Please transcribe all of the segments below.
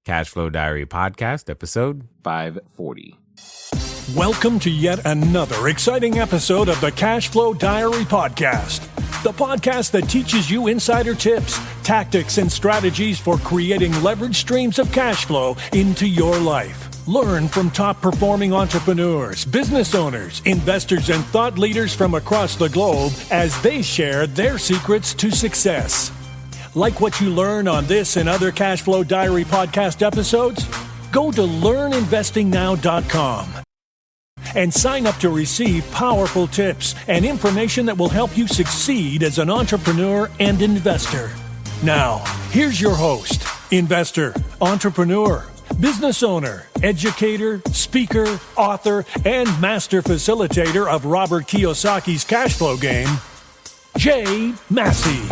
Cashflow Diary Podcast, episode 540. Welcome to yet another exciting episode of the Cashflow Diary Podcast, the podcast that teaches you insider tips, tactics, and strategies for creating leverage streams of cash flow into your life. Learn from top-performing entrepreneurs, business owners, investors, and thought leaders from across the globe as they share their secrets to success. Like what you learn on this and other Cashflow Diary podcast episodes? Go to learninvestingnow.com and sign up to receive powerful tips and information that will help you succeed as an entrepreneur and investor. Now, here's your host, investor, entrepreneur, business owner, educator, speaker, author, and master facilitator of Robert Kiyosaki's cash flow game, Jay Massey.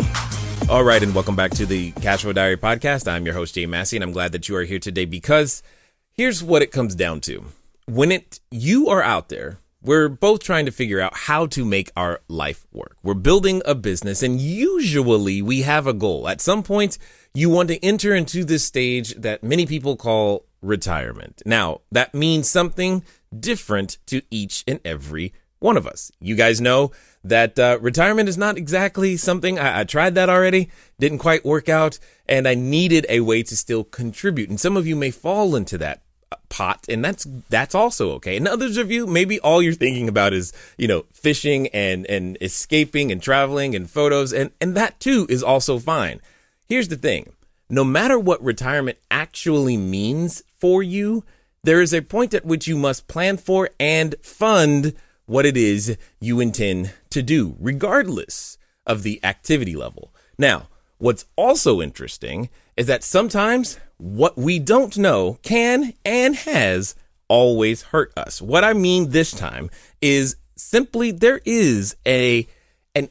All right, and welcome back to the Cashflow Diary Podcast. I'm your host, Jay Massey, and I'm glad that you are here today because here's what it comes down to. When you are out there, we're both trying to figure out how to make our life work. We're building a business, and usually we have a goal. At some point, you want to enter into this stage that many people call retirement. Now, that means something different to each and every one of us. You guys know that retirement is not exactly something. I tried that already, didn't quite work out, and I needed a way to still contribute. And some of you may fall into that pot, and that's also okay. And others of you, maybe all you're thinking about is, fishing and escaping and traveling and photos, and that too is also fine. Here's the thing. No matter what retirement actually means for you, there is a point at which you must plan for and fund what it is you intend to do, regardless of the activity level. Now, what's also interesting is that sometimes what we don't know can and has always hurt us. What I mean this time is simply there is an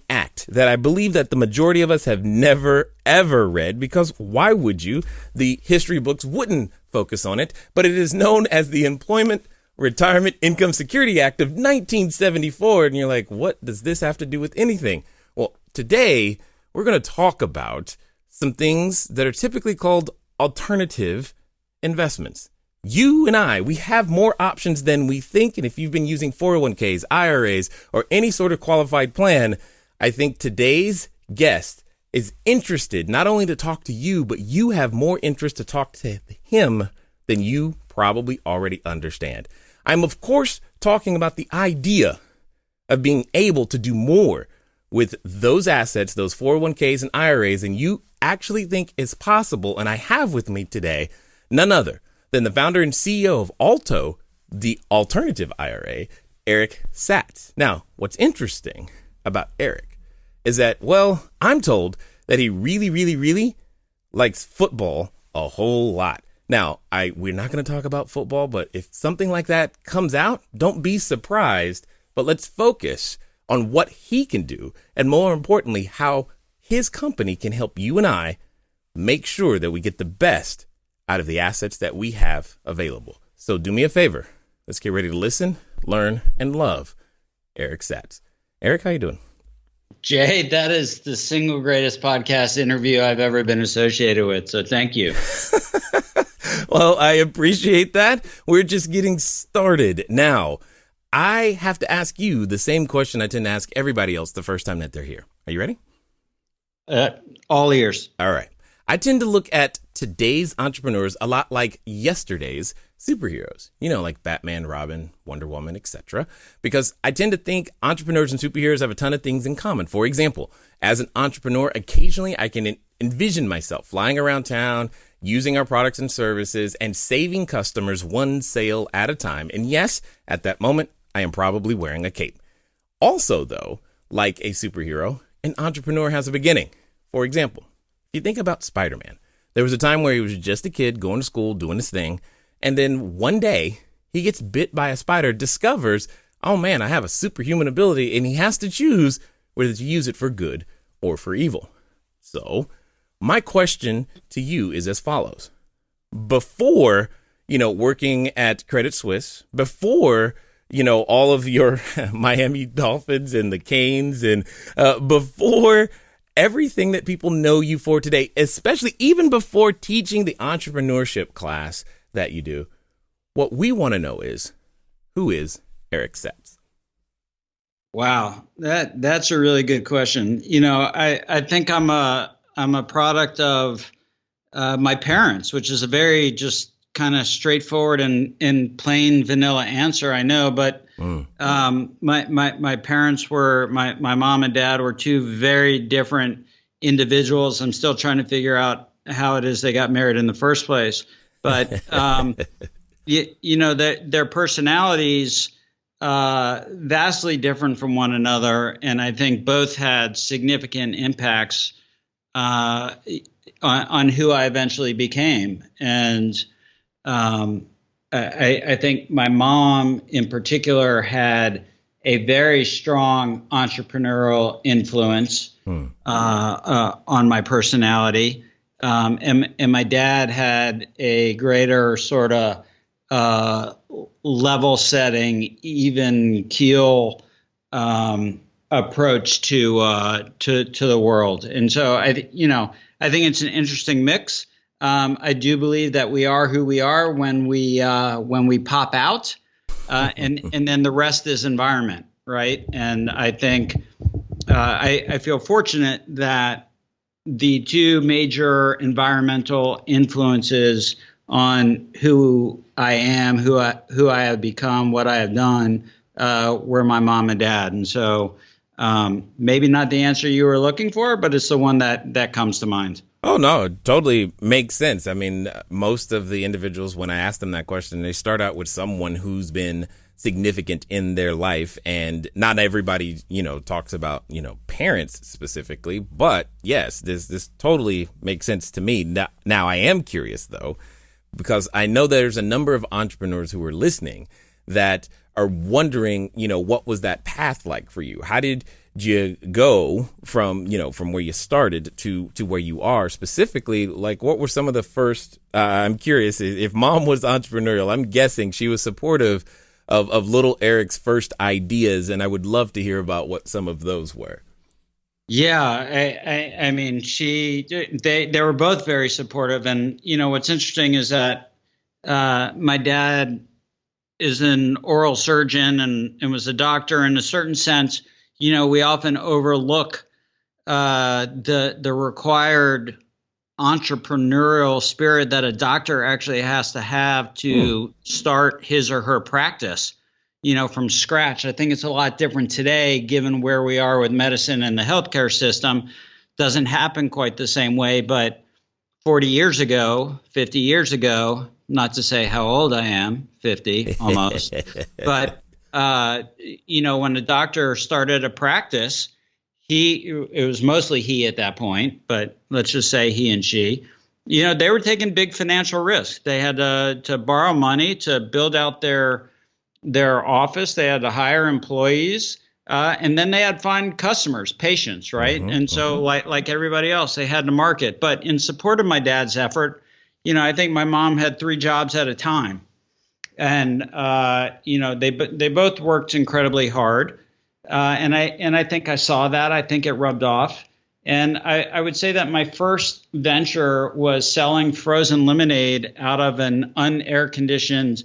act that I believe that the majority of us have never, ever read, because why would you? The history books wouldn't focus on it, but it is known as the Employment Retirement Income Security Act of 1974. And you're like, what does this have to do with anything? Well, today we're going to talk about some things that are typically called alternative investments. You and I, we have more options than we think. And if you've been using 401ks, IRAs, or any sort of qualified plan, I think today's guest is interested not only to talk to you, but you have more interest to talk to him than you probably already understand. I'm, of course, talking about the idea of being able to do more with those assets, those 401ks and IRAs, and you actually think is possible. And I have with me today none other than the founder and CEO of Alto, the alternative IRA, Eric Satz. Now, what's interesting about Eric is that, well, I'm told that he really, really, really likes football a whole lot. Now, we're not going to talk about football, but if something like that comes out, don't be surprised. But let's focus on what he can do, and more importantly, how his company can help you and I make sure that we get the best out of the assets that we have available. So do me a favor. Let's get ready to listen, learn, and love Eric Satz. Eric, how you doing? Jay, that is the single greatest podcast interview I've ever been associated with. So thank you. Well, I appreciate that. We're just getting started. Now, I have to ask you the same question I tend to ask everybody else the first time that they're here. Are you ready? All ears. All right. I tend to look at today's entrepreneurs a lot like yesterday's superheroes, like Batman, Robin, Wonder Woman, etc. Because I tend to think entrepreneurs and superheroes have a ton of things in common. For example, as an entrepreneur, occasionally I can envision myself flying around town, using our products and services, and saving customers one sale at a time. And yes, at that moment, I am probably wearing a cape. Also, though, like a superhero, an entrepreneur has a beginning. For example, if you think about Spider-Man, there was a time where he was just a kid going to school, doing his thing. And then one day he gets bit by a spider, discovers, oh man, I have a superhuman ability, and he has to choose whether to use it for good or for evil. So my question to you is as follows. Before, working at Credit Suisse, before, all of your Miami Dolphins and the Canes, and before everything that people know you for today, especially even before teaching the entrepreneurship class that you do, what we want to know is, who is Eric Satz? Wow, that's a really good question. I think I'm a product of my parents, which is a very just kind of straightforward and plain vanilla answer, I know, but my parents were my mom and dad were two very different individuals. I'm still trying to figure out how it is they got married in the first place, but their personalities vastly different from one another, and I think both had significant impacts on who I eventually became. And I think my mom in particular had a very strong entrepreneurial influence on my personality. And my dad had a greater sort of level setting, even keel approach to the world. And so I think it's an interesting mix. I do believe that we are who we are when we pop out, and then the rest is environment, right? And I think I feel fortunate that the two major environmental influences on who I am, who I have become, what I have done, were my mom and dad. And so maybe not the answer you were looking for, but it's the one that comes to mind. Oh, no, it totally makes sense. I mean, most of the individuals, when I ask them that question, they start out with someone who's been significant in their life. And not everybody, talks about, parents specifically. But yes, this totally makes sense to me. Now, I am curious, though, because I know there's a number of entrepreneurs who are listening that are wondering, what was that path like for you? How did you go from where you started to where you are specifically? Like, what were some of the first, I'm curious if mom was entrepreneurial, I'm guessing she was supportive of little Eric's first ideas. And I would love to hear about what some of those were. Yeah, I mean, they were both very supportive. And, what's interesting is that my dad is an oral surgeon and was a doctor. In a certain sense, we often overlook the required entrepreneurial spirit that a doctor actually has to have to start his or her practice, from scratch. I think it's a lot different today, given where we are with medicine and the healthcare system. Doesn't happen quite the same way, but 40 years ago, 50 years ago, not to say how old I am, 50 almost, but when a doctor started a practice, it was mostly he at that point, but let's just say he and she, they were taking big financial risks. They had to borrow money to build out their office. They had to hire employees, and then they had to find customers, patients, right? And so like everybody else, they had to market. But in support of my dad's effort, I think my mom had 3 jobs at a time. And, they both worked incredibly hard. And I think I saw that. I think it rubbed off. And I would say that my first venture was selling frozen lemonade out of an unair conditioned,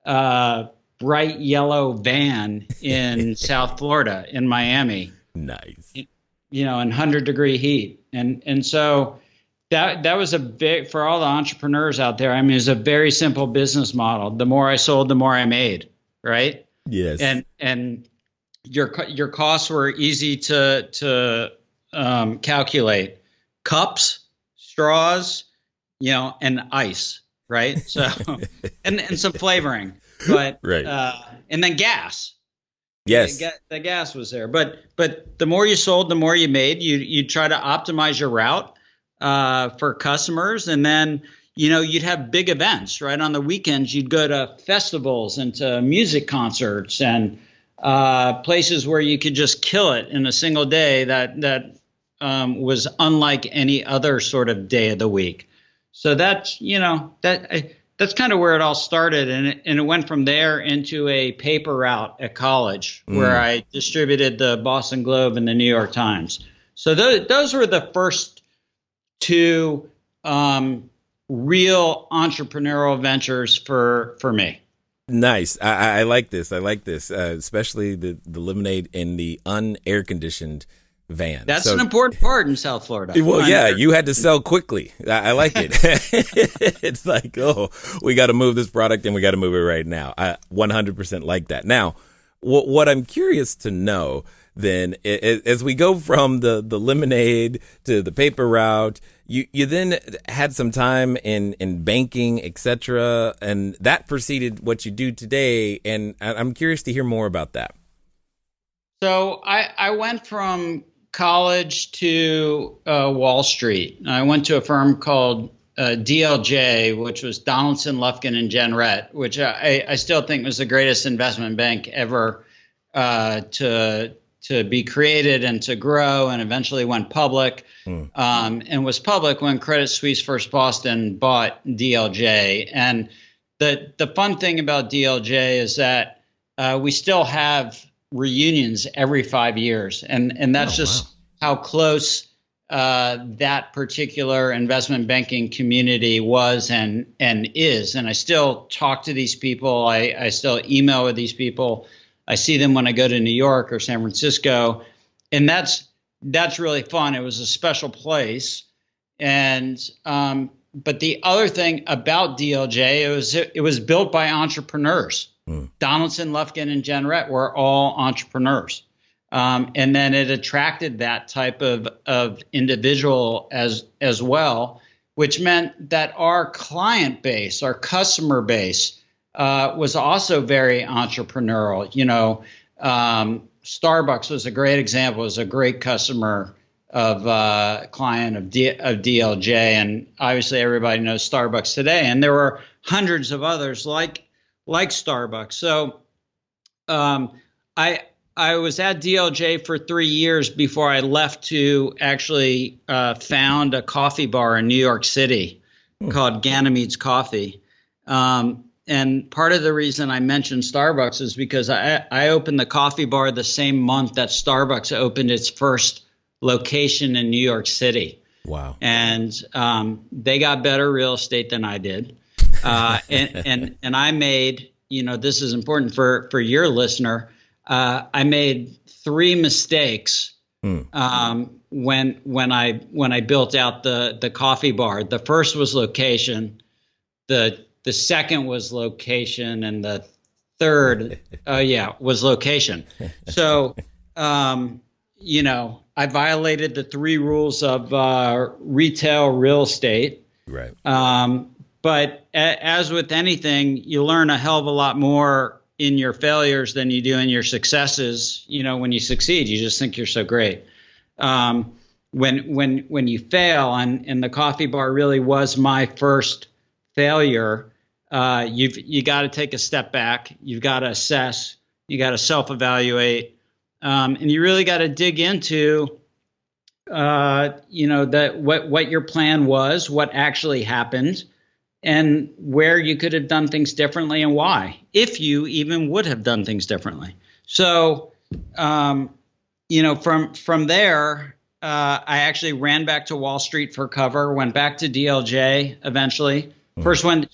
bright yellow van in South Florida, in Miami. Nice. In 100-degree heat. And so that was a big, for all the entrepreneurs out there, I mean, it was a very simple business model. The more I sold, the more I made, right? Yes. And your costs were easy to calculate. Cups, straws, and ice, right? So, and some flavoring, but right. And then gas. Yes, the gas was there. But the more you sold, the more you made. You try to optimize your route for customers, and then you'd have big events, right? On the weekends, you'd go to festivals and to music concerts and places where you could just kill it in a single day that was unlike any other sort of day of the week. So that's kind of where it all started. And it went from there into a paper route at college where I distributed the Boston Globe and the New York Times. So those were the first two real entrepreneurial ventures for me. Nice. I like this. I like this, especially the lemonade in the unair conditioned van. That's an important part in South Florida. Well, yeah, you had to sell quickly. I like it. It's like, oh, we got to move this product and we got to move it right now. I 100% like that. Now, what I'm curious to know then, as we go from the lemonade to the paper route, you then had some time in banking, etc., and that preceded what you do today. And I'm curious to hear more about that. So I went from college to Wall Street. I went to a firm called DLJ, which was Donaldson, Lufkin, and Jenrette, which I still think was the greatest investment bank ever to be created and to grow, and eventually went public, and was public when Credit Suisse First Boston bought DLJ. And the fun thing about DLJ is that we still have reunions every 5 years, and that's how close that particular investment banking community was and is. And I still talk to these people. I still email with these people. I see them when I go to New York or San Francisco, and that's really fun. It was a special place. And but the other thing about DLJ, it was built by entrepreneurs. Donaldson, Lufkin, and Jenrette were all entrepreneurs. And then it attracted that type of individual as well, which meant that our client base, our customer base, was also very entrepreneurial. You know, Starbucks was a great example. It was a great customer of client of DLJ, and obviously everybody knows Starbucks today. And there were hundreds of others like Starbucks. So I was at DLJ for 3 years before I left to actually found a coffee bar in New York City called Ganymede's Coffee. And part of the reason I mentioned Starbucks is because I opened the coffee bar the same month that Starbucks opened its first location in New York City. Wow. And they got better real estate than I did. And I made, this is important for your listener. I made 3 mistakes when I built out the coffee bar. The first was location. The second was location, and the third, was location. So, I violated the 3 rules of retail real estate. Right. But as with anything, you learn a hell of a lot more in your failures than you do in your successes. When you succeed, you just think you're so great. When you fail, and the coffee bar really was my first failure, you got to take a step back. You've got to assess. You got to self-evaluate, and you really got to dig into, what your plan was, what actually happened, and where you could have done things differently and why, if you even would have done things differently. So, from there, I actually ran back to Wall Street for cover, went back to DLJ eventually. First went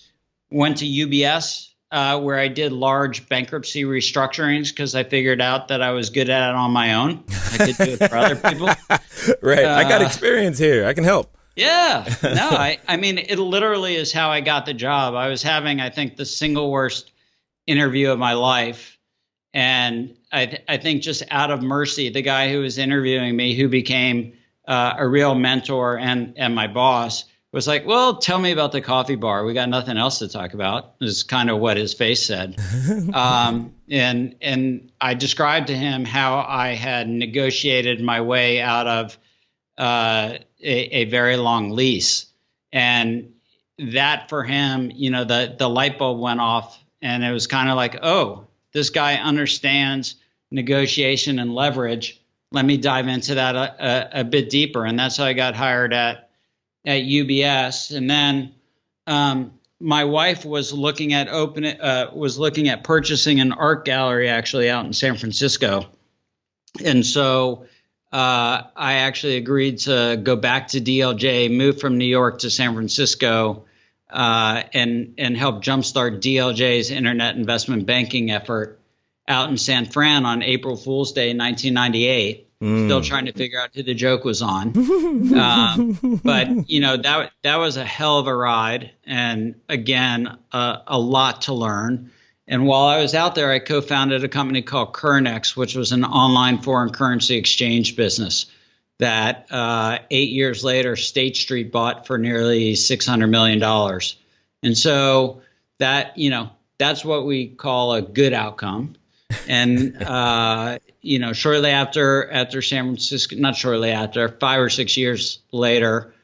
to UBS, where I did large bankruptcy restructurings because I figured out that I was good at it on my own. I could do it for other people. Right. I got experience here. I can help. Yeah. No, I mean, it literally is how I got the job. I was having, I think, the single worst interview of my life. And I think just out of mercy, the guy who was interviewing me, who became a real mentor and my boss, was like, well, tell me about the coffee bar. We got nothing else to talk about, is kind of what his face said. And I described to him how I had negotiated my way out of a very long lease. And that for him, the light bulb went off, and it was kind of like, oh, this guy understands negotiation and leverage. Let me dive into that a bit deeper. And that's how I got hired at UBS. And then my wife was looking at purchasing an art gallery actually out in San Francisco. And so I actually agreed to go back to DLJ, move from New York to San Francisco, and help jumpstart DLJ's internet investment banking effort out in San Fran on April Fool's Day, 1998. Still trying to figure out who the joke was on. But that was a hell of a ride, and again, a lot to learn. And while I was out there, I co-founded a company called Currenex, which was an online foreign currency exchange business that 8 years later, State Street bought for nearly $600 million. And so that's what we call a good outcome. And, shortly after San Francisco, not shortly after, 5 or 6 years later,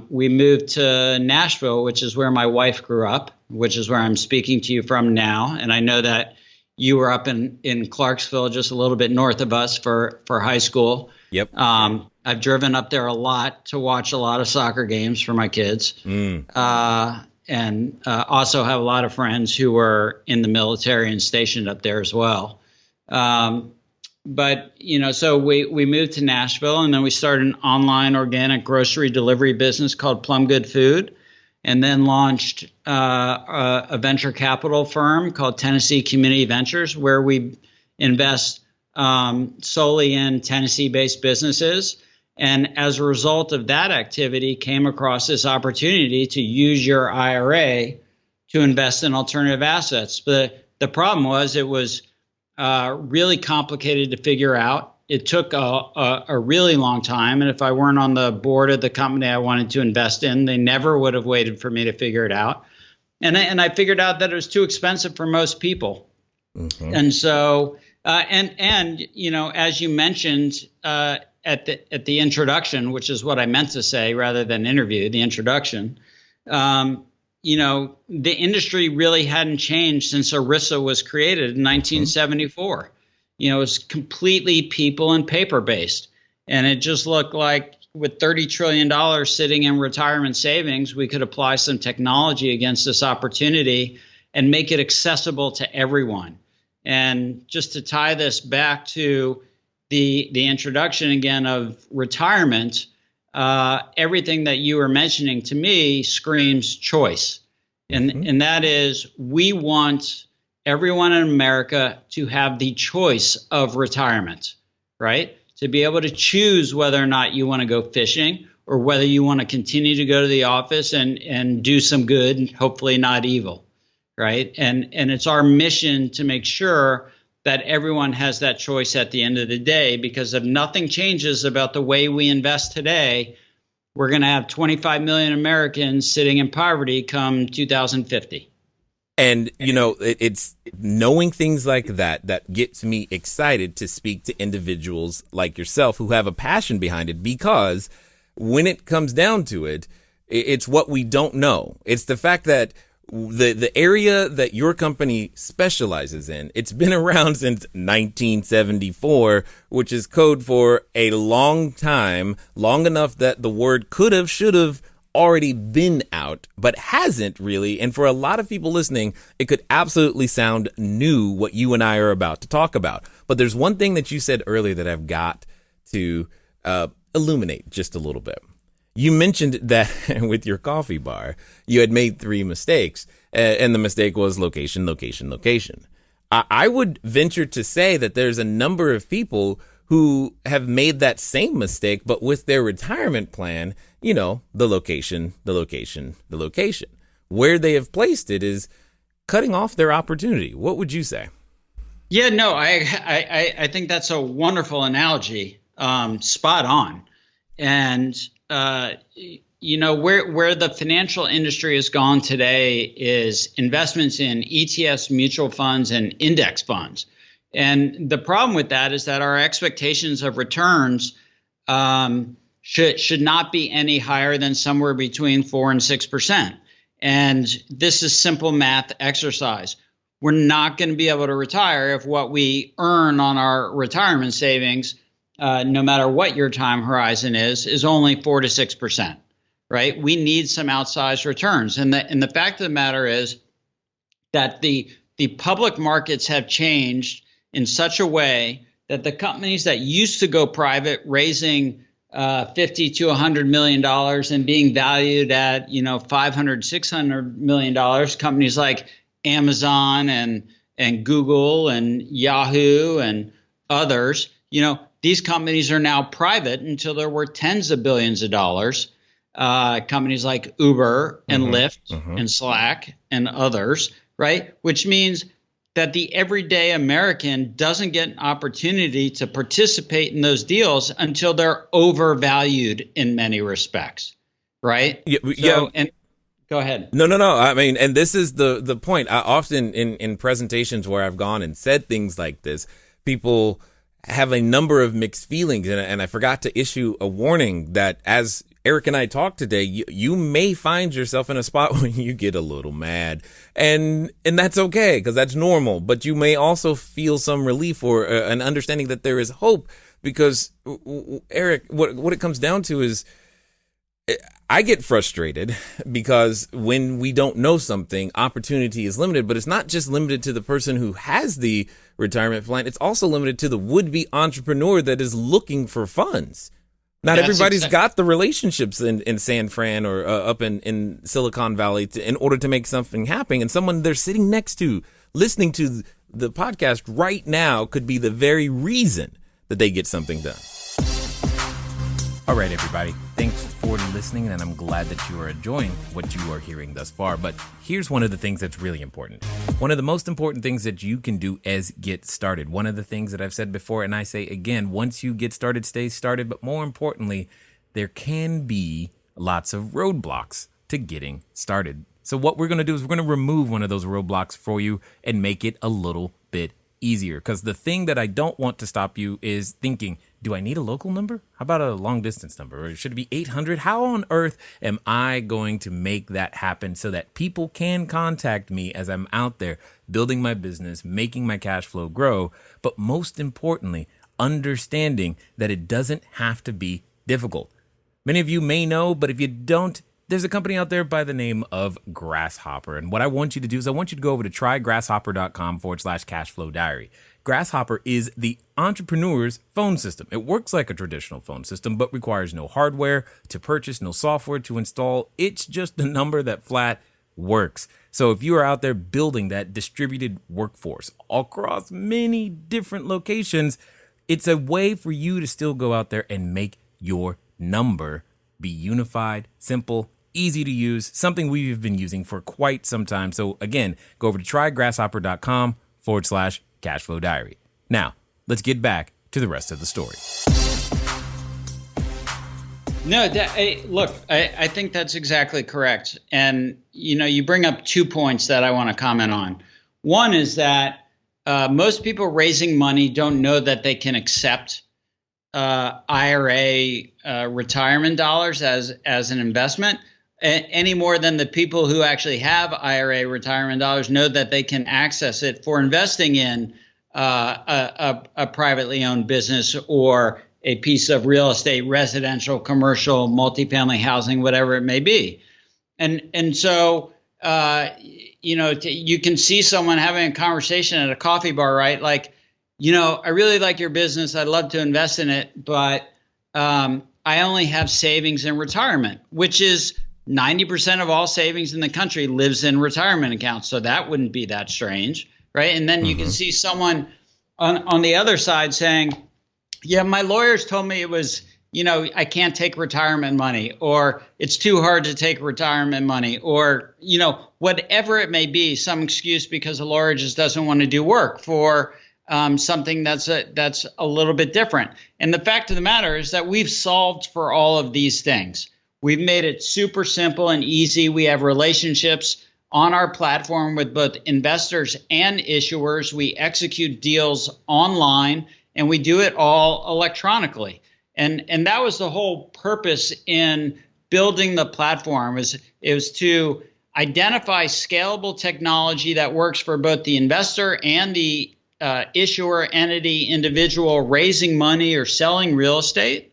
we moved to Nashville, which is where my wife grew up, which is where I'm speaking to you from now. And I know that you were up in Clarksville, just a little bit north of us for high school. Yep. I've driven up there a lot to watch a lot of soccer games for my kids. And also have a lot of friends who were in the military and stationed up there as well. But so we moved to Nashville, and then we started an online organic grocery delivery business called Plum Good Food, and then launched a venture capital firm called Tennessee Community Ventures, where we invest solely in Tennessee-based businesses. And as a result of that activity, came across this opportunity to use your IRA to invest in alternative assets. But the problem was it was really complicated to figure out. It took a really long time. And if I weren't on the board of the company I wanted to invest in, they never would have waited for me to figure it out. And I figured out that it was too expensive for most people. Mm-hmm. And so, as you mentioned at the introduction, which is what I meant to say rather than interview, the introduction, the industry really hadn't changed since ERISA was created in 1974. It was completely people and paper based. And it just looked like with $30 trillion sitting in retirement savings, we could apply some technology against this opportunity and make it accessible to everyone. And just to tie this back to the introduction again of retirement, everything that you were mentioning to me screams choice. And that is, we want everyone in America to have the choice of retirement, right? To be able to choose whether or not you want to go fishing or whether you want to continue to go to the office and do some good and hopefully not evil, right? And it's our mission to make sure that everyone has that choice at the end of the day, because if nothing changes about the way we invest today, we're going to have 25 million Americans sitting in poverty come 2050. And, it's knowing things like that gets me excited to speak to individuals like yourself who have a passion behind it, because when it comes down to it, it's what we don't know. It's the fact that the area that your company specializes in, it's been around since 1974, which is code for a long time, long enough that the word could have, should have already been out, but hasn't really. And for a lot of people listening, it could absolutely sound new what you and I are about to talk about. But there's one thing that you said earlier that I've got to illuminate just a little bit. You mentioned that with your coffee bar, you had made 3 mistakes, and the mistake was location, location, location. I would venture to say that there's a number of people who have made that same mistake, but with their retirement plan, the location, the location, the location. Where they have placed it is cutting off their opportunity. What would you say? Yeah, no, I think that's a wonderful analogy. Spot on. And, where the financial industry has gone today is investments in ETFs, mutual funds, and index funds. And the problem with that is that our expectations of returns should not be any higher than somewhere between 4% and 6%. And this is simple math exercise. We're not going to be able to retire if what we earn on our retirement savings, no matter what your time horizon is only 4 to 6%, right? We need some outsized returns. And the fact of the matter is that the public markets have changed in such a way that the companies that used to go private, raising $50 to $100 million and being valued at, $500, $600 million, companies like Amazon and Google and Yahoo and others, these companies are now private until they're worth tens of billions of dollars. Companies like Uber and Lyft and Slack and others, right? Which means that the everyday American doesn't get an opportunity to participate in those deals until they're overvalued in many respects, right? Yeah. And go ahead. No. I mean, and this is the point. I often in presentations where I've gone and said things like this, people have a number of mixed feelings, and I forgot to issue a warning that as Eric and I talk today, you may find yourself in a spot when you get a little mad, and that's okay, because that's normal. But you may also feel some relief or an understanding that there is hope, because Eric, what it comes down to is I get frustrated because when we don't know something, opportunity is limited, but it's not just limited to the person who has the retirement plan. It's also limited to the would-be entrepreneur that is looking for funds. Not everybody's got the relationships in San Fran or up in Silicon Valley in order to make something happen. And someone they're sitting next to, listening to the podcast right now, could be the very reason that they get something done. All right, everybody. Thanks for listening, and I'm glad that you are enjoying what you are hearing thus far. But here's one of the things that's really important. One of the most important things that you can do is get started. One of the things that I've said before, and I say again, once you get started, stay started. But more importantly, there can be lots of roadblocks to getting started. So what we're going to do is we're going to remove one of those roadblocks for you and make it a little bit easier. Because the thing that I don't want to stop you is thinking, do I need a local number? How about a long distance number? Or should it be 800? How on earth am I going to make that happen so that people can contact me as I'm out there building my business, making my cash flow grow? But most importantly, understanding that it doesn't have to be difficult. Many of you may know, but if you don't, there's a company out there by the name of Grasshopper. And what I want you to do is I want you to go over to trygrasshopper.com/cashflow diary. Grasshopper is the entrepreneur's phone system. It works like a traditional phone system, but requires no hardware to purchase, no software to install. It's just a number that flat works. So if you are out there building that distributed workforce across many different locations, it's a way for you to still go out there and make your number be unified, simple, easy to use, something we've been using for quite some time. So again, go over to trygrasshopper.com/cashflow diary. Now, let's get back to the rest of the story. No, look, I think that's exactly correct. And, you bring up 2 points that I want to comment on. One is that most people raising money don't know that they can accept IRA retirement dollars as an investment any more than the people who actually have IRA retirement dollars know that they can access it for investing in a privately owned business or a piece of real estate, residential, commercial, multifamily housing, whatever it may be. And so, you can see someone having a conversation at a coffee bar, right? Like, I really like your business. I'd love to invest in it, but I only have savings in retirement, which is 90% of all savings in the country lives in retirement accounts. So that wouldn't be that strange, right? And then you can see someone on the other side saying, yeah, my lawyers told me it was, I can't take retirement money, or it's too hard to take retirement money, or, whatever it may be, some excuse because the lawyer just doesn't want to do work for something that's a little bit different. And the fact of the matter is that we've solved for all of these things. We've made it super simple and easy. We have relationships on our platform with both investors and issuers. We execute deals online, and we do it all electronically. And that was the whole purpose in building the platform. It was to identify scalable technology that works for both the investor and the issuer, entity, individual raising money or selling real estate,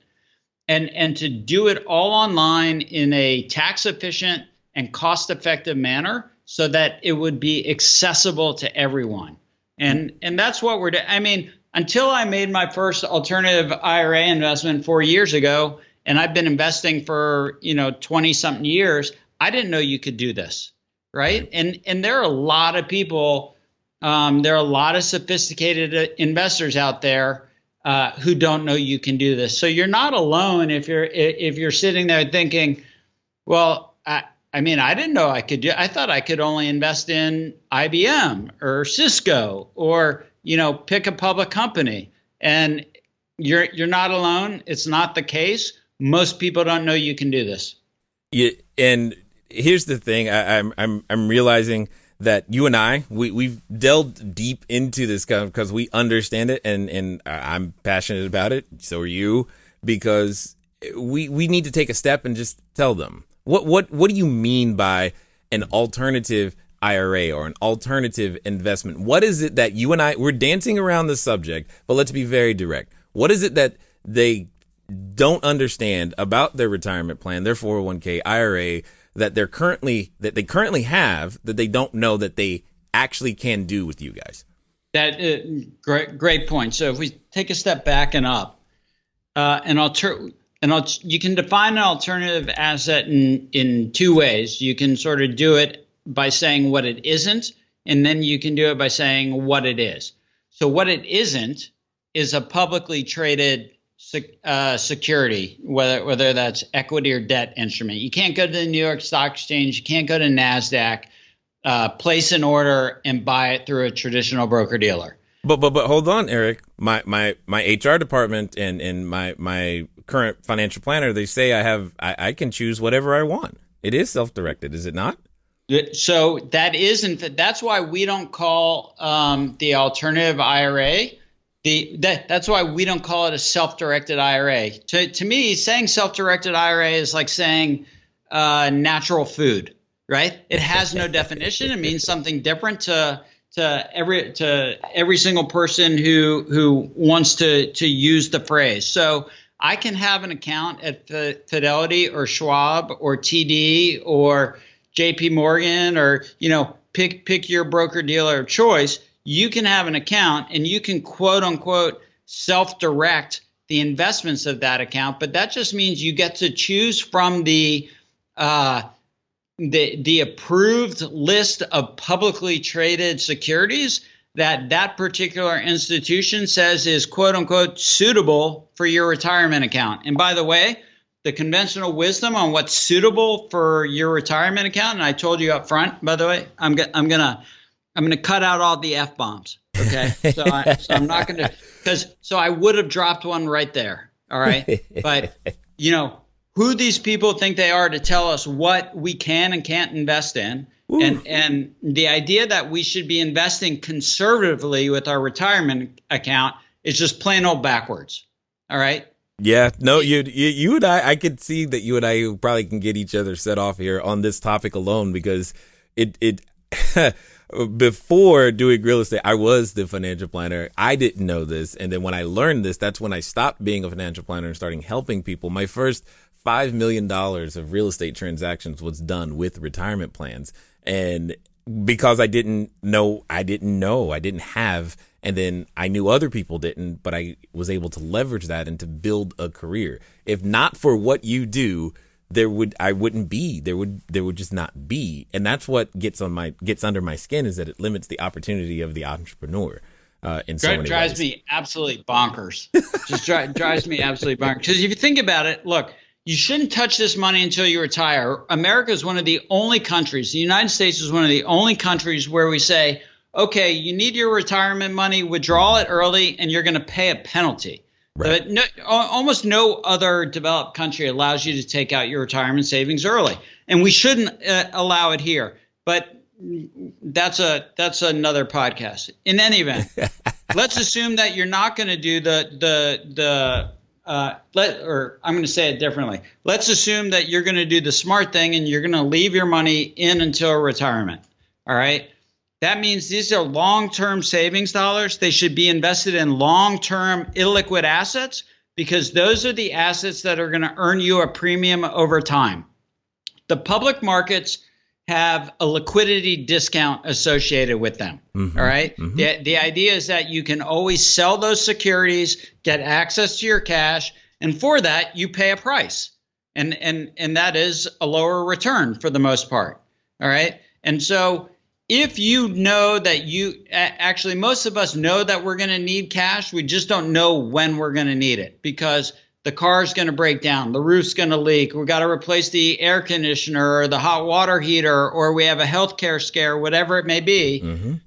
and to do it all online in a tax efficient and cost effective manner so that it would be accessible to everyone. And that's what we're doing. I mean, until I made my first alternative IRA investment 4 years ago, and I've been investing for 20 something years, I didn't know you could do this, right? And there are a lot of people, there are a lot of sophisticated investors out there who don't know you can do this. So you're not alone if you're sitting there thinking, well, I mean, I didn't know I could do. I thought I could only invest in IBM or Cisco or pick a public company. And you're not alone. It's not the case. Most people don't know you can do this. Yeah, and here's the thing. I'm realizing that you and we've delved deep into this because we understand it, and I'm passionate about it. So are you, because we need to take a step and just tell them what do you mean by an alternative IRA or an alternative investment? What is it that you and we're dancing around the subject, but let's be very direct. What is it that they don't understand about their retirement plan, their 401k, IRA, that they currently have, that they don't know that they actually can do with you guys? That great point. So if we take a step back and up, you can define an alternative asset in two ways. You can sort of do it by saying what it isn't, and then you can do it by saying what it is. So what it isn't is a publicly traded security, whether that's equity or debt instrument. You can't go to the New York Stock Exchange. You can't go to NASDAQ, place an order and buy it through a traditional broker dealer. But hold on, Eric. My HR department and my current financial planner, they say I can choose whatever I want. It is self-directed, is it not? So that's why we don't call the alternative IRA. That's why we don't call it a self-directed IRA. To me, saying self-directed IRA is like saying natural food, right? It has no definition. It means something different to every single person who wants to use the phrase. So I can have an account at Fidelity or Schwab or TD or JP Morgan or pick your broker dealer of choice. You can have an account and you can quote unquote self-direct the investments of that account, but that just means you get to choose from the approved list of publicly traded securities that particular institution says is quote unquote suitable for your retirement account. And by the way, the conventional wisdom on what's suitable for your retirement account, and I told you up front, by the way, I'm gonna cut out all the F-bombs. Okay, so I'm not gonna, so I would have dropped one right there. All right, but who these people think they are to tell us what we can and can't invest in. Ooh. And the idea that we should be investing conservatively with our retirement account is just plain old backwards. All right. Yeah. No, you and I could see that you and I probably can get each other set off here on this topic alone, because it before doing real estate, I was the financial planner. I didn't know this. And then when I learned this, that's when I stopped being a financial planner and starting helping people. My first $5 million of real estate transactions was done with retirement plans. And because I didn't have, and then I knew other people didn't, but I was able to leverage that and to build a career. If not for what you do, there would just not be. And that's what gets under my skin, is that it limits the opportunity of the entrepreneur. In so many ways. Drives me absolutely bonkers. Just drives me absolutely bonkers. Because if you think about it, look, you shouldn't touch this money until you retire. America is one of the only countries, the United States is one of the only countries where we say, okay, you need your retirement money, withdraw it early, and you're going to pay a penalty. Right. But almost no other developed country allows you to take out your retirement savings early. And we shouldn't allow it here. But that's another podcast. In any event, let's assume that you're not going to do I'm going to say it differently. Let's assume that you're going to do the smart thing and you're going to leave your money in until retirement. All right. That means these are long-term savings dollars. They should be invested in long-term illiquid assets, because those are the assets that are going to earn you a premium over time. The public markets have a liquidity discount associated with them. All right. The idea is that you can always sell those securities, get access to your cash, and for that you pay a price. And that is a lower return for the most part. All right. And so if you know that actually most of us know that we're going to need cash, we just don't know when we're going to need it because the car's going to break down, the roof's going to leak, we got to replace the air conditioner or the hot water heater, or we have a healthcare scare, whatever it may be.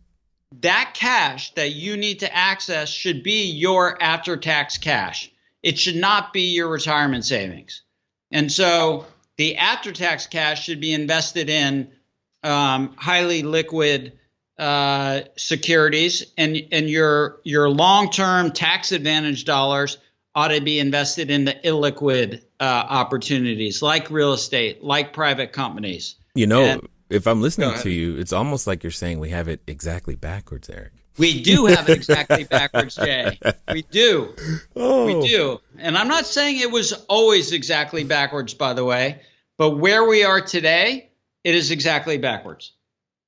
That cash that you need to access should be your after-tax cash. It should not be your retirement savings. And so the after-tax cash should be invested in highly liquid securities, and your long-term tax-advantaged dollars ought to be invested in the illiquid opportunities like real estate, like private companies. If I'm listening to you, it's almost like you're saying we have it exactly backwards, Eric. We do have it exactly backwards, Jay. We do. We do. And I'm not saying it was always exactly backwards, by the way, but where we are today, it is exactly backwards.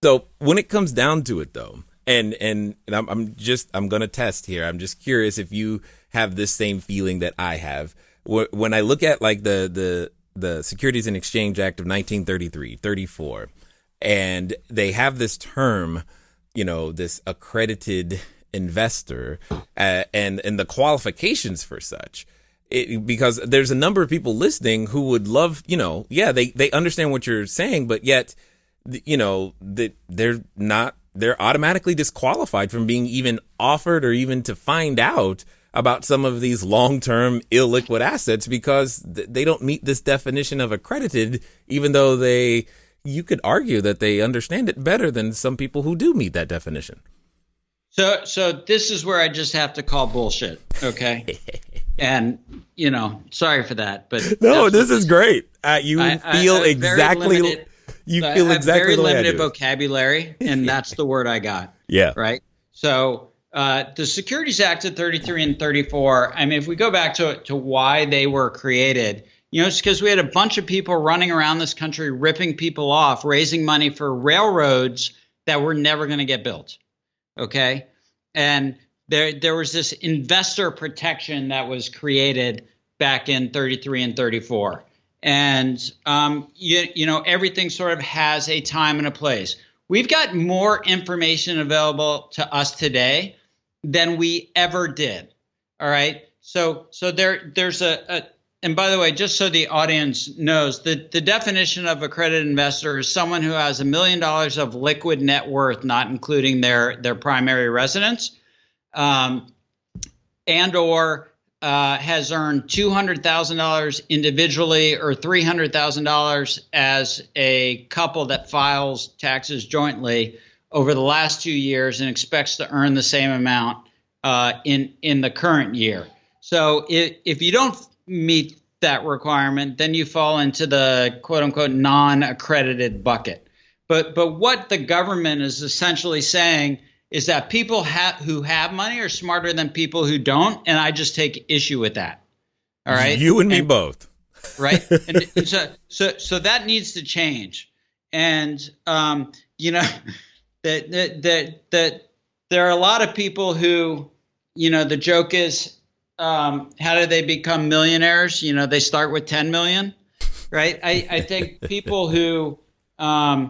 So when it comes down to it, though, and I'm going to test here. I'm just curious if you have this same feeling that I have. When I look at like the Securities and Exchange Act of 1933, 34, and they have this term, this accredited investor, and the qualifications for such. Because there's a number of people listening who would love, they understand what you're saying, but yet, they're automatically disqualified from being even offered or even to find out about some of these long-term illiquid assets because they don't meet this definition of accredited, even though you could argue that they understand it better than some people who do meet that definition. So this is where I just have to call bullshit, okay? And, sorry for that, but no, this is great. You feel exactly the way I do. Very limited vocabulary, and that's the word I got. Yeah. Right. So the Securities Act of 33 and 34. I mean, if we go back to why they were created, it's because we had a bunch of people running around this country ripping people off, raising money for railroads that were never going to get built. Okay. And there was this investor protection that was created back in 33 and 34. And, everything sort of has a time and a place. We've got more information available to us today than we ever did. All right. So there's and by the way, just so the audience knows, the definition of accredited investor is someone who has $1 million of liquid net worth, not including their primary residence, and or has earned $200,000 individually or $300,000 as a couple that files taxes jointly over the last 2 years and expects to earn the same amount in the current year. So if you don't meet that requirement, then you fall into the quote unquote non-accredited bucket. But what the government is essentially saying is that people who have money are smarter than people who don't, and I just take issue with that. All right, you and me both. Right, and so that needs to change. And that there are a lot of people who, the joke is, how do they become millionaires? They start with 10 million, right? I think people who know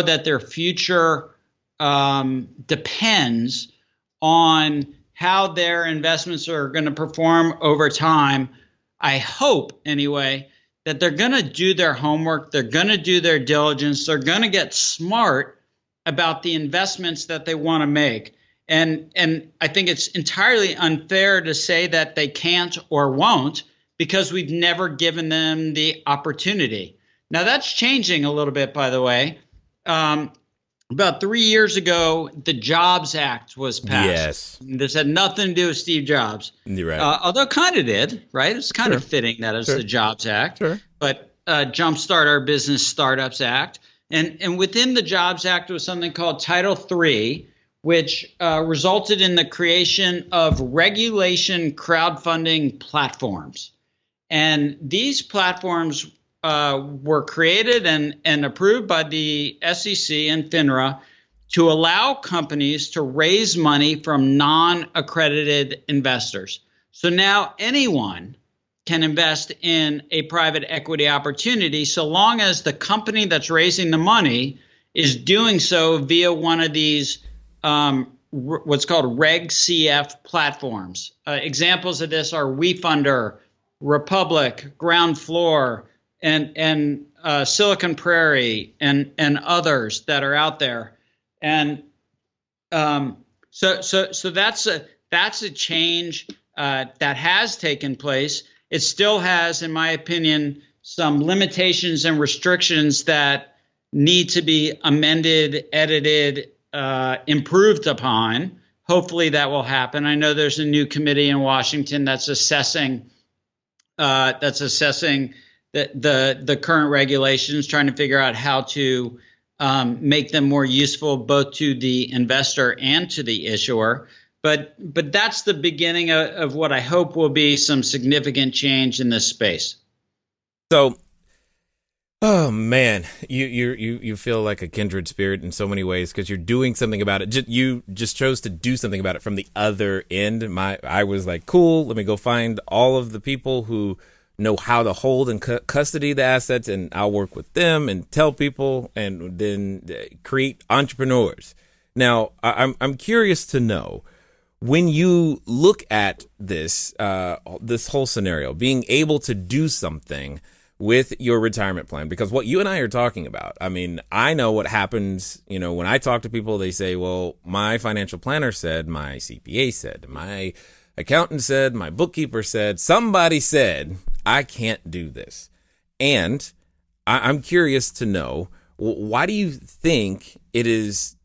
that their future depends on how their investments are going to perform over time. I hope anyway that they're going to do their homework. They're going to do their diligence. They're going to get smart about the investments that they want to make. And I think it's entirely unfair to say that they can't or won't because we've never given them the opportunity. Now that's changing a little bit, by the way. About 3 years ago, the Jobs Act was passed. Yes. This had nothing to do with Steve Jobs. You're right. Although it kind of did, right? It's kind of fitting that it's the Jobs Act. Sure. But Jumpstart Our Business Startups Act. And within the Jobs Act was something called Title III, which resulted in the creation of regulation crowdfunding platforms. And these platforms were created and approved by the SEC and FINRA to allow companies to raise money from non-accredited investors. So now anyone can invest in a private equity opportunity so long as the company that's raising the money is doing so via one of these what's called Reg CF platforms. Examples of this are WeFunder, Republic, Ground Floor, and Silicon Prairie, and others that are out there. And so that's a change that has taken place. It still has, in my opinion, some limitations and restrictions that need to be amended, edited, improved upon. Hopefully that will happen. I know there's a new committee in Washington that's assessing the current regulations, trying to figure out how to make them more useful both to the investor and to the issuer. But that's the beginning of what I hope will be some significant change in this space. So, oh man, you feel like a kindred spirit in so many ways because you're doing something about it. You just chose to do something about it from the other end. I was like, cool, let me go find all of the people who know how to hold and custody the assets, and I'll work with them and tell people, and then create entrepreneurs. Now, I'm curious to know, when you look at this whole scenario, being able to do something with your retirement plan, because what you and I are talking about, I mean, I know what happens, when I talk to people, they say, well, my financial planner said, my CPA said, my accountant said, my bookkeeper said, somebody said, I can't do this. And I'm curious to know, why do you think it is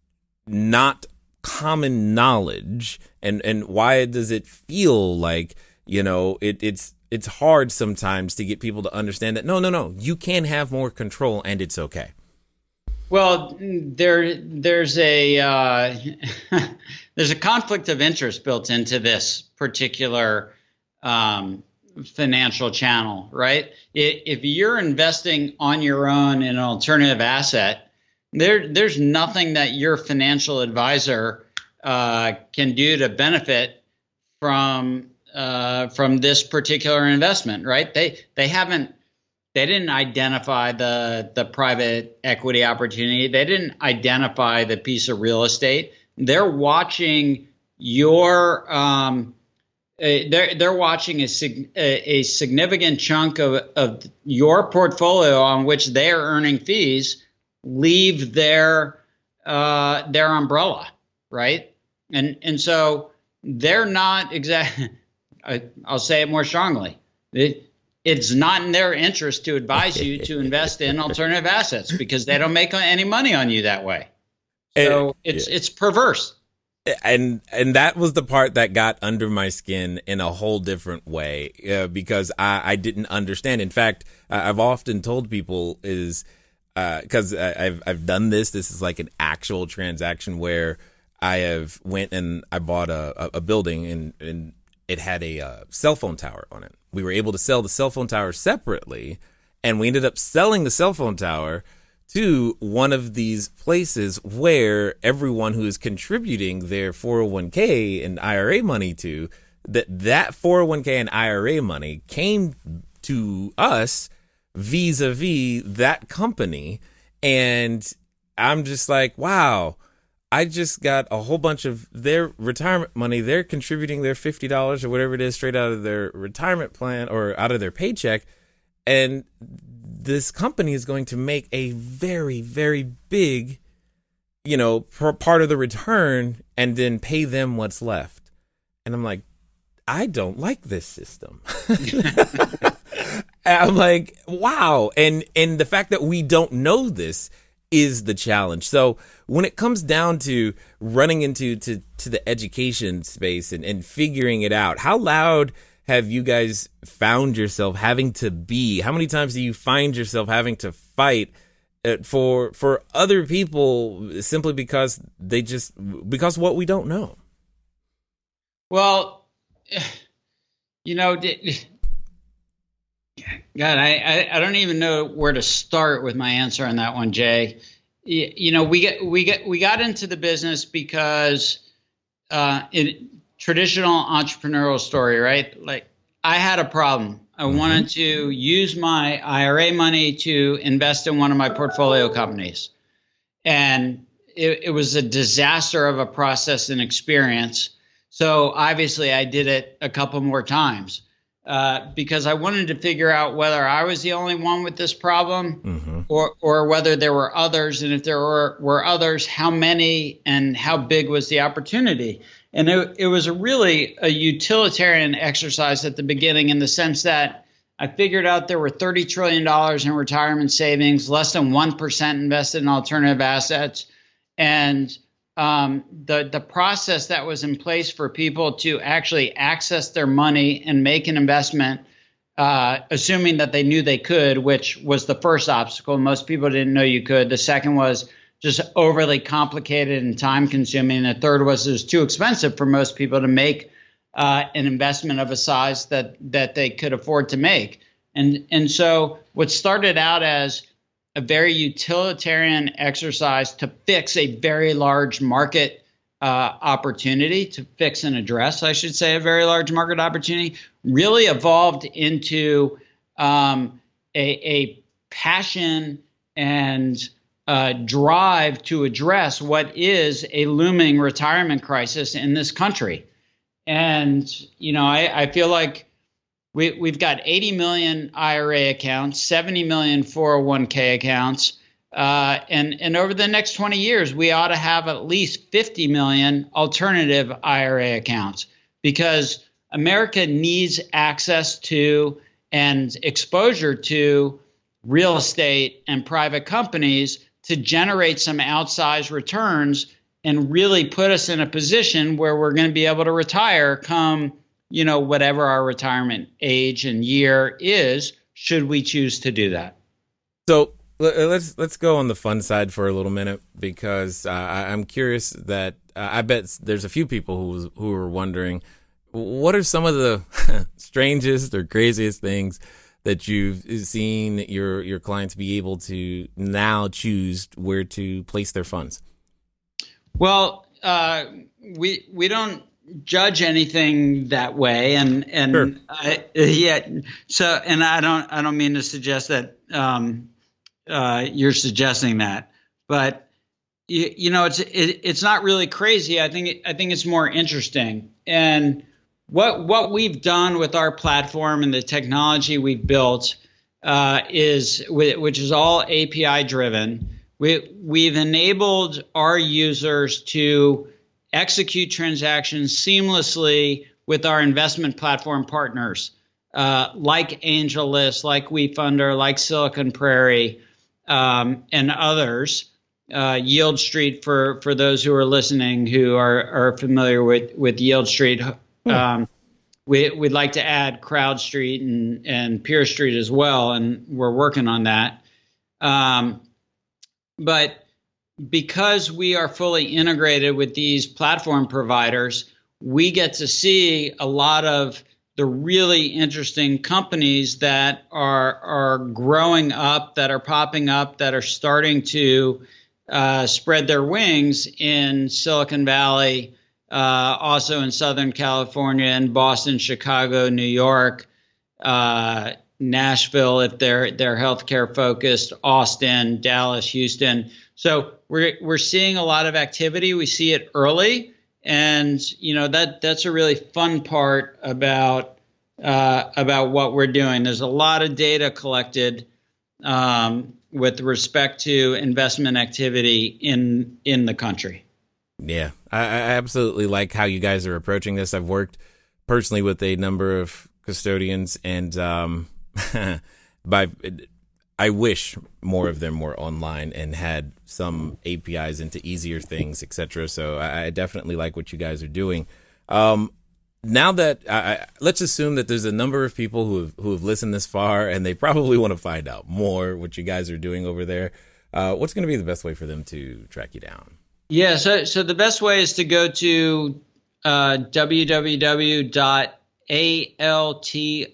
not common knowledge, and why does it feel like, it's hard sometimes to get people to understand that no, you can have more control and it's okay? Well, there's a there's a conflict of interest built into this particular financial channel, right? If you're investing on your own in an alternative asset, there's nothing that your financial advisor can do to benefit from this particular investment, right? They didn't identify the private equity opportunity. They didn't identify the piece of real estate. They're watching your they're watching a significant chunk of your portfolio on which they are earning fees leave their umbrella, right? And so they're not exactly. I'll say it more strongly. It's not in their interest to advise you to invest in alternative assets because they don't make any money on you that way. So it's perverse. And that was the part that got under my skin in a whole different way, because I didn't understand. In fact, I've often told people is because I've done this. This is like an actual transaction where I have went and I bought a building and it had a cell phone tower on it. We were able to sell the cell phone tower separately, and we ended up selling the cell phone tower to one of these places where everyone who is contributing their 401k and IRA money to, that 401k and IRA money came to us vis-a-vis that company. And I'm just like, wow, I just got a whole bunch of their retirement money. They're contributing their $50 or whatever it is straight out of their retirement plan or out of their paycheck. And this company is going to make a very, very big, part of the return and then pay them what's left. And I'm like, I don't like this system. I'm like, wow. And the fact that we don't know this is the challenge. So when it comes down to running into the education space and figuring it out, how loud have you guys found yourself having to be? How many times do you find yourself having to fight for other people simply because because what we don't know? Well, God, I don't even know where to start with my answer on that one, Jay. We got into the business because traditional entrepreneurial story, right? Like I had a problem. I wanted to use my IRA money to invest in one of my portfolio companies. And it was a disaster of a process and experience. So obviously I did it a couple more times because I wanted to figure out whether I was the only one with this problem or whether there were others. And if there were others, how many and how big was the opportunity? And it was really a utilitarian exercise at the beginning in the sense that I figured out there were $30 trillion in retirement savings, less than 1% invested in alternative assets. And the process that was in place for people to actually access their money and make an investment, assuming that they knew they could, which was the first obstacle. Most people didn't know you could. The second was just overly complicated and time consuming. And the third was it was too expensive for most people to make an investment of a size that they could afford to make. And so what started out as a very utilitarian exercise to fix a very large market opportunity, to fix and address, I should say, a very large market opportunity, really evolved into a passion and drive to address what is a looming retirement crisis in this country. And, I feel like we've got 80 million IRA accounts, 70 million 401k accounts. And over the next 20 years, we ought to have at least 50 million alternative IRA accounts because America needs access to and exposure to real estate and private companies to generate some outsized returns and really put us in a position where we're going to be able to retire come, whatever our retirement age and year is, should we choose to do that. So let's go on the fun side for a little minute because I'm curious that I bet there's a few people who are wondering, what are some of the strangest or craziest things that you've seen your clients be able to now choose where to place their funds? Well, we don't judge anything that way, and Sure. So, and I don't mean to suggest that you're suggesting that, but it's not really crazy. I think it's more interesting. And what we've done with our platform and the technology we've built which is all API driven. We've enabled our users to execute transactions seamlessly with our investment platform partners, like AngelList, like WeFunder, like Silicon Prairie, and others. Yield Street for those who are listening who are familiar with Yield Street. We'd like to add CrowdStreet and Peer Street as well, and we're working on that. But because we are fully integrated with these platform providers, we get to see a lot of the really interesting companies that are growing up, that are popping up, that are starting to spread their wings in Silicon Valley, also in Southern California, and Boston, Chicago, New York, Nashville, if they're healthcare focused, Austin, Dallas, Houston. So we're seeing a lot of activity. We see it early, and that's a really fun part about what we're doing. There's a lot of data collected with respect to investment activity in the country. Yeah, I absolutely like how you guys are approaching this. I've worked personally with a number of custodians, and I wish more of them were online and had some APIs into easier things, etc. So I definitely like what you guys are doing. Now that let's assume that there's a number of people who have listened this far, and they probably want to find out more what you guys are doing over there. What's going to be the best way for them to track you down? Yeah, so the best way is to go to www.altoira, ALTOIRA.com,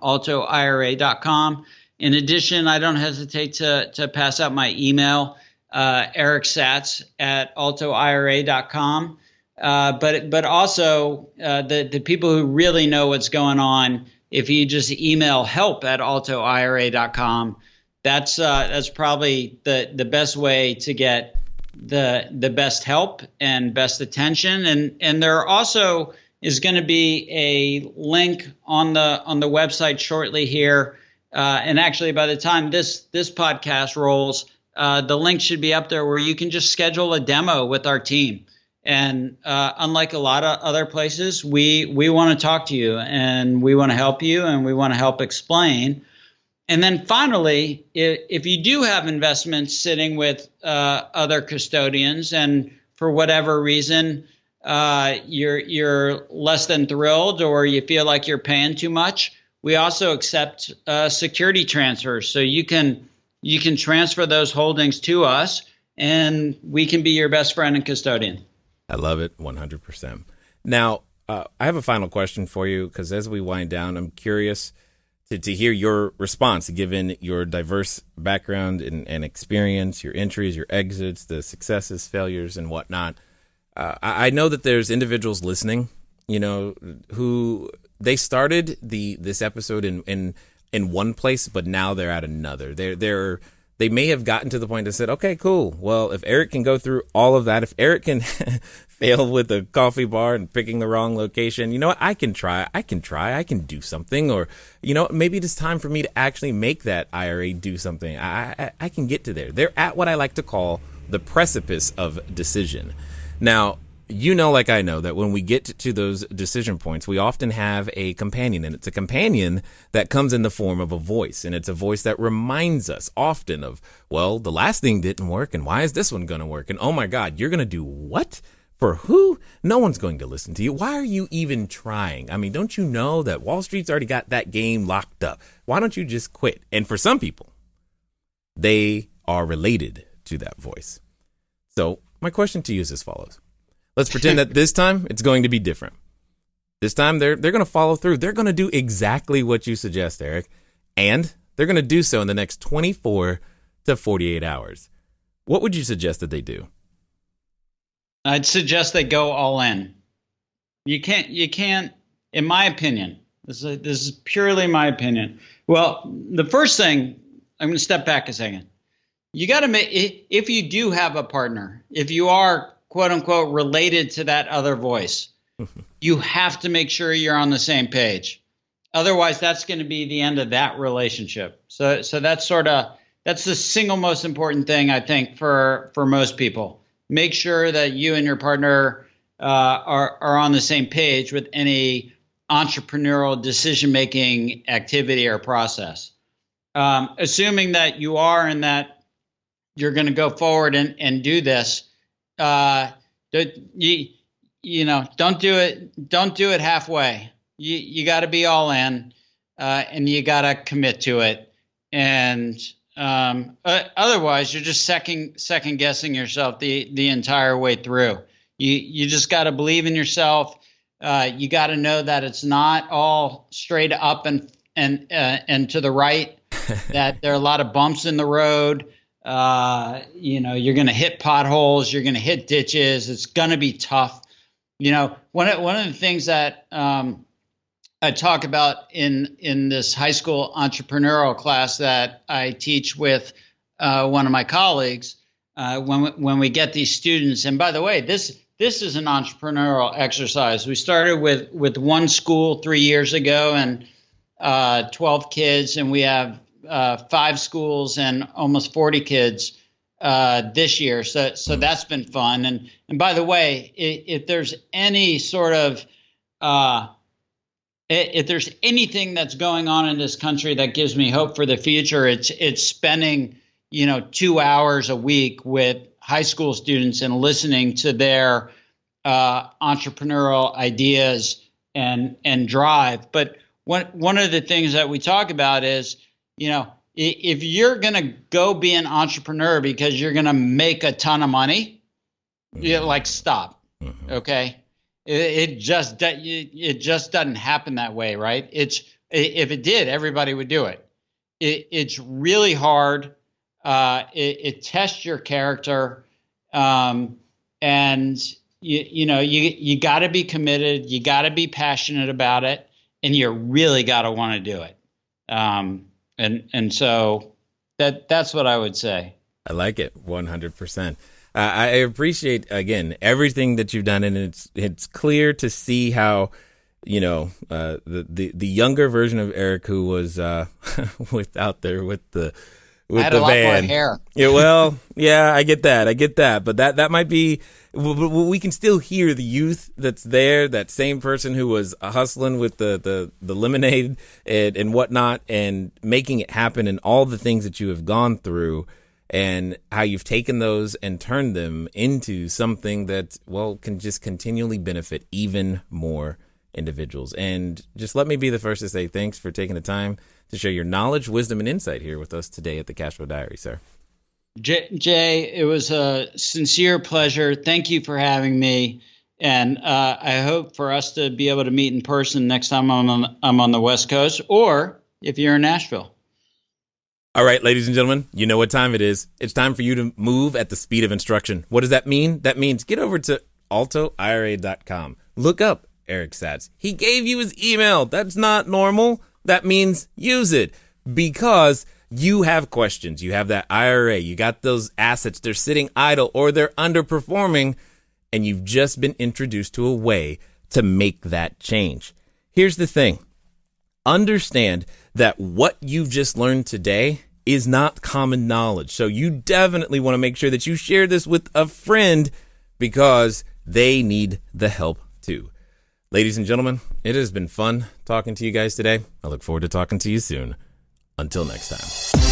altoira.com. In addition, I don't hesitate to pass out my email, Eric Satz at altoira.com. But also the people who really know what's going on, if you just email help at altoira.com, that's probably the best way to get the best help and best attention. And there also is going to be a link on the website shortly here. And actually, by the time this podcast rolls, the link should be up there where you can just schedule a demo with our team. And unlike a lot of other places, we want to talk to you, and we want to help you, and we want to help explain. And then finally, if you do have investments sitting with other custodians, and for whatever reason you're less than thrilled, or you feel like you're paying too much, we also accept security transfers. So you can transfer those holdings to us, and we can be your best friend and custodian. I love it, 100%. Now, I have a final question for you, because as we wind down, I'm curious to hear your response, given your diverse background and experience, your entries, your exits, the successes, failures, and whatnot. I know that there's individuals listening, who they started this episode in one place, but now they're at another. They may have gotten to the point that said, okay, cool. Well, if Eric can go through all of that, if Eric can fail with a coffee bar and picking the wrong location, you know what? I can try. I can do something. Or, maybe it's time for me to actually make that IRA do something. I can get to there. They're at what I like to call the precipice of decision. Now, like I know, that when we get to those decision points, we often have a companion, and it's a companion that comes in the form of a voice. And it's a voice that reminds us often of, well, the last thing didn't work, and why is this one going to work? And oh my God, you're going to do what? For who? No one's going to listen to you. Why are you even trying? I mean, don't you know that Wall Street's already got that game locked up? Why don't you just quit? And for some people, they are related to that voice. So my question to you is as follows. Let's pretend that this time it's going to be different. This time they're going to follow through. They're going to do exactly what you suggest, Eric. And they're going to do so in the next 24 to 48 hours. What would you suggest that they do? I'd suggest they go all in. You can't, in my opinion, this is purely my opinion. Well, the first thing, I'm going to step back a second. You got to make, if you do have a partner, if you are quote unquote related to that other voice, you have to make sure you're on the same page. Otherwise, that's going to be the end of that relationship. So that's that's the single most important thing, I think, for most people. Make sure that you and your partner are on the same page with any entrepreneurial decision-making activity or process. Assuming that you are and that you're going to go forward and do this, don't do it halfway. You got to be all in, and you got to commit to it. And otherwise, you're just second guessing yourself the entire way through. You just got to believe in yourself. You got to know that it's not all straight up and to the right. That there are a lot of bumps in the road. You're going to hit potholes. You're going to hit ditches. It's going to be tough. One of the things that I talk about in this high school entrepreneurial class that I teach with one of my colleagues when we get these students. And by the way, this is an entrepreneurial exercise. We started with one school 3 years ago and 12 kids, and we have 5 schools and almost 40 kids this year. So that's been fun. And by the way, if there's any sort of if there's anything that's going on in this country that gives me hope for the future, it's spending 2 hours a week with high school students and listening to their entrepreneurial ideas and drive. But one of the things that we talk about is, if you're going to go be an entrepreneur because you're going to make a ton of money, stop. Okay. It just doesn't happen that way, right? If it did, everybody would do it. It's really hard. It tests your character, and you got to be committed. You got to be passionate about it, and you really got to want to do it. And so that's what I would say. I like it 100%. I appreciate, again, everything that you've done, and it's clear to see how, the younger version of Eric, who was out there with the I had a lot more hair. Yeah, well, yeah, I get that, but that might be. We can still hear the youth that's there. That same person who was hustling with the lemonade and whatnot, and making it happen, and all the things that you have gone through, and how you've taken those and turned them into something that, well, can just continually benefit even more individuals. And just let me be the first to say thanks for taking the time to share your knowledge, wisdom, and insight here with us today at the Cashflow Diary, sir. Jay, it was a sincere pleasure. Thank you for having me. And I hope for us to be able to meet in person next time I'm on the West Coast, or if you're in Nashville. All right, ladies and gentlemen, you know what time it is. It's time for you to move at the speed of instruction. What does that mean? That means get over to altoira.com. Look up Eric Satz. He gave you his email. That's not normal. That means use it, because you have questions. You have that IRA. You got those assets. They're sitting idle or they're underperforming, and you've just been introduced to a way to make that change. Here's the thing. Understand that what you've just learned today is not common knowledge. So you definitely want to make sure that you share this with a friend, because they need the help too. Ladies and gentlemen, it has been fun talking to you guys today. I look forward to talking to you soon. Until next time.